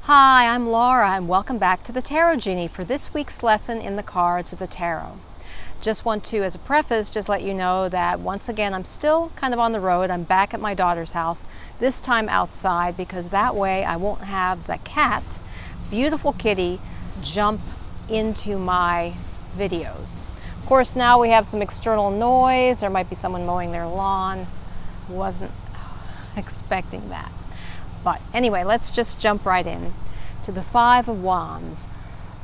Hi, I'm Laura and welcome back to the Tarot Genie for this week's lesson in the cards of the Tarot. Just want to, as a preface, just let you know that once again I'm still kind of on the road. I'm back at my daughter's house, this time outside, because that way I won't have the cat, beautiful kitty, jump into my videos. Of course, now we have some external noise. There might be someone mowing their lawn. Wasn't expecting that. But anyway, let's just jump right in to the Five of Wands.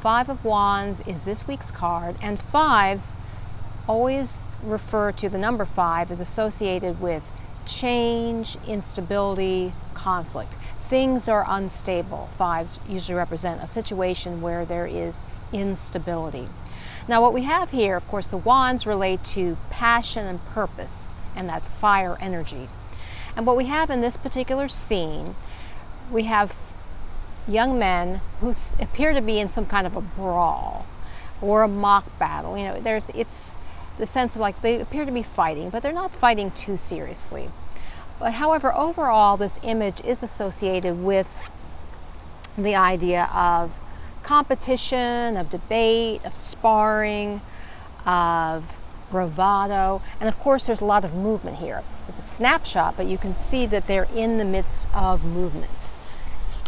Five of Wands is this week's card, and fives always refer to the number 5 as associated with change, instability, conflict. Things are unstable. Fives usually represent a situation where there is instability. Now what we have here, of course, the wands relate to passion and purpose and that fire energy. And what we have in this particular scene, we have young men who appear to be in some kind of a brawl or a mock battle. You know, it's the sense of like they appear to be fighting, but they're not fighting too seriously. But however, overall, this image is associated with the idea of competition, of debate, of sparring, of bravado, and of course there's a lot of movement here. It's a snapshot, but you can see that they're in the midst of movement.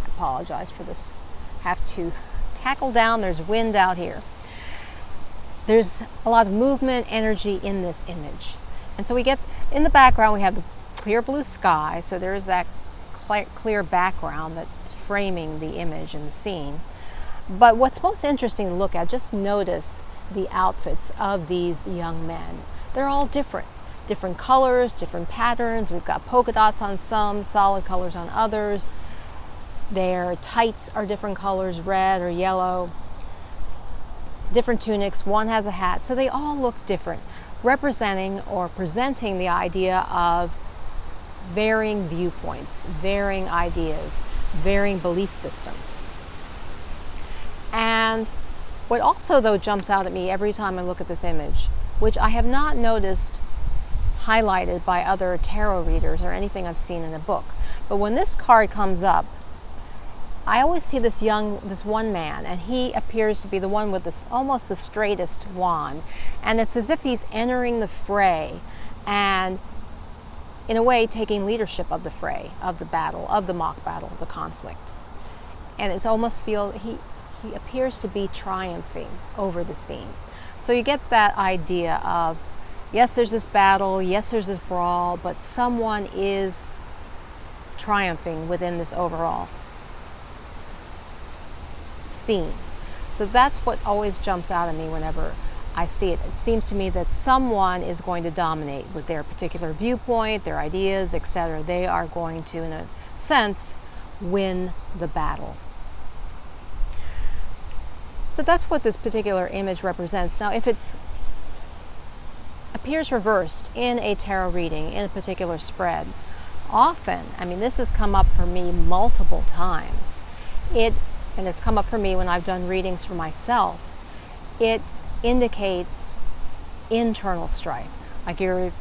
I apologize for this. Have to tackle down. There's wind out here. There's a lot of movement, energy in this image. And so we get, in the background, we have the clear blue sky, so there is that clear background that's framing the image and the scene. But what's most interesting to look at, just notice the outfits of these young men. They're all different colors, different patterns. We've got polka dots on some, solid colors on others. Their tights are different colors, red or yellow. Different tunics, one has a hat. So they all look different, representing or presenting the idea of varying viewpoints, varying ideas, varying belief systems. And what also, though, jumps out at me every time I look at this image, which I have not noticed highlighted by other tarot readers or anything I've seen in a book, but when this card comes up, I always see this one man, and he appears to be the one with this almost the straightest wand, and it's as if he's entering the fray and in a way taking leadership of the fray, of the battle, of the mock battle, the conflict. And it's almost he appears to be triumphing over the scene. So you get that idea of, yes, there's this battle, yes, there's this brawl, but someone is triumphing within this overall scene. So that's what always jumps out at me whenever I see it. It seems to me that someone is going to dominate with their particular viewpoint, their ideas, etc. They are going to, in a sense, win the battle. So that's what this particular image represents. Now, if it appears reversed in a tarot reading, in a particular spread, often, I mean, this has come up for me multiple times. And it's come up for me when I've done readings for myself. It indicates internal strife. Like you're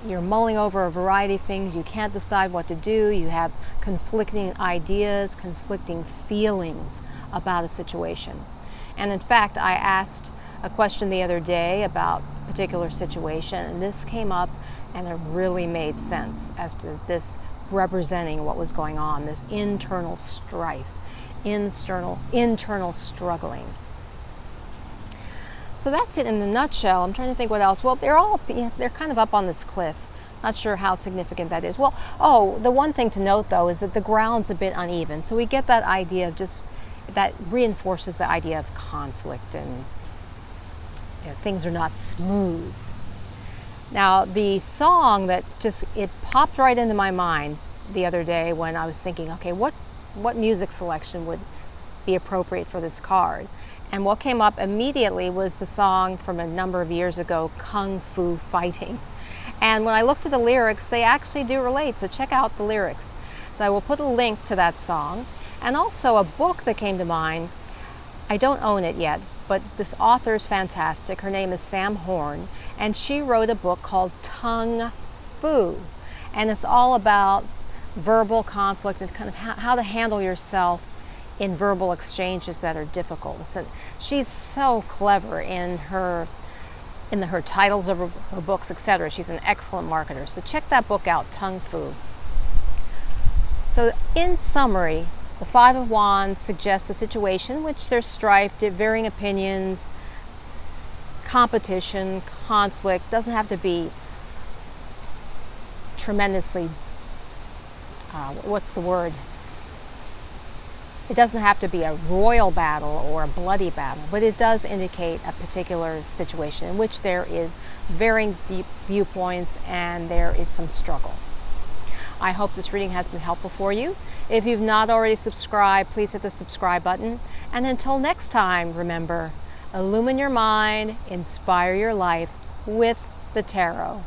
mulling over a variety of things. You can't decide what to do. You have conflicting ideas, conflicting feelings about a situation. And in fact, I asked a question the other day about a particular situation, and this came up, and it really made sense as to this representing what was going on, this internal strife, internal struggling. So that's it in a nutshell. I'm trying to think what else. Well, they're kind of up on this cliff. Not sure how significant that is. Well, the one thing to note, though, is that the ground's a bit uneven. So we get that idea of that reinforces the idea of conflict, and things are not smooth. Now, the song that it popped right into my mind the other day when I was thinking, okay, what music selection would be appropriate for this card? And what came up immediately was the song from a number of years ago, Kung Fu Fighting. And when I looked at the lyrics, they actually do relate, so check out the lyrics. So I will put a link to that song. And also a book that came to mind. I don't own it yet, but this author is fantastic. Her name is Sam Horn, and she wrote a book called Tongue Fu. And it's all about verbal conflict and kind of how to handle yourself in verbal exchanges that are difficult. So she's so clever in her titles of her books, etc. She's an excellent marketer. So check that book out, Tongue Fu. So in summary, the Five of Wands suggests a situation in which there's strife, varying opinions, competition, conflict. Doesn't have to be tremendously, what's the word? It doesn't have to be a royal battle or a bloody battle, but it does indicate a particular situation in which there is varying viewpoints and there is some struggle. I hope this reading has been helpful for you. If you've not already subscribed, please hit the subscribe button. And until next time, remember, illumine your mind, inspire your life with the tarot.